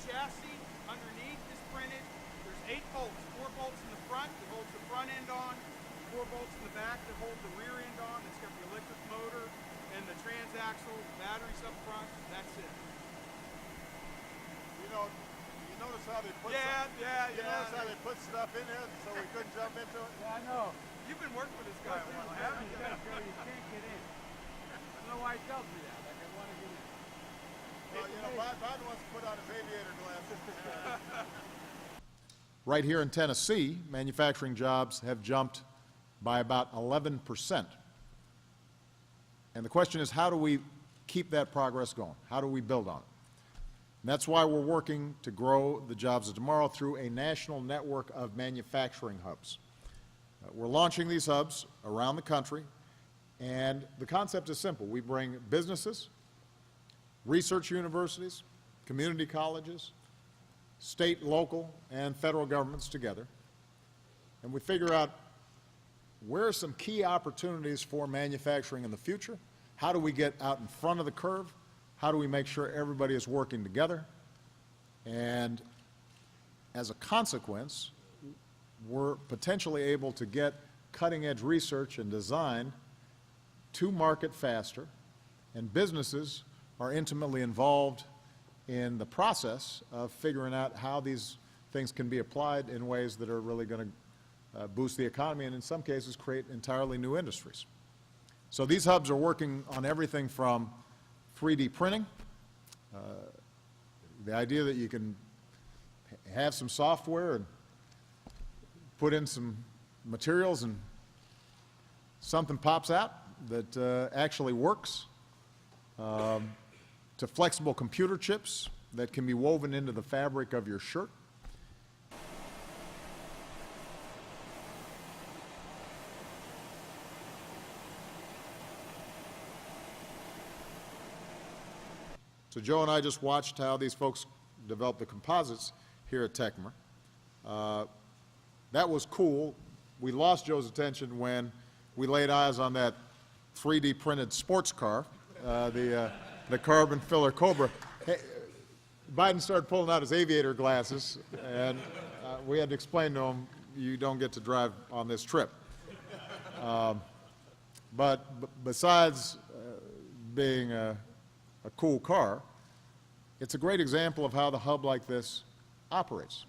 chassis underneath is printed. There's 8 bolts, 4 bolts in the front that holds the front end on, 4 bolts in the back that hold the rear end on. It's got the electric motor and the transaxle, batteries up front. That's it. You know, you notice how they put notice how they put stuff in there so we couldn't jump into it? Yeah, I know. You've been working with this guy a while, haven't you? You can't get in. I don't know why he tells me that. Like I want to get in. Well, you know, Bob wants to put on his aviator glasses. Right here in Tennessee, manufacturing jobs have jumped by about 11%. And the question is, how do we keep that progress going? How do we build on it? And that's why we're working to grow the jobs of tomorrow through a national network of manufacturing hubs. We're launching these hubs around the country, and the concept is simple. We bring businesses, research universities, community colleges, state, local, and federal governments together, and we figure out where are some key opportunities for manufacturing in the future, how do we get out in front of the curve, how do we make sure everybody is working together, and as a consequence, we're potentially able to get cutting-edge research and design to market faster, and businesses are intimately involved in the process of figuring out how these things can be applied in ways that are really going to boost the economy and in some cases create entirely new industries. So these hubs are working on everything from 3D printing, the idea that you can have some software and put in some materials and something pops out that actually works, to flexible computer chips that can be woven into the fabric of your shirt. So Joe and I just watched how these folks developed the composites here at Techmer. That was cool. We lost Joe's attention when we laid eyes on that 3D printed sports car, the carbon filler Cobra. Hey, Biden started pulling out his aviator glasses, and we had to explain to him, you don't get to drive on this trip. But besides being a cool car, it's a great example of how the hub like this operates.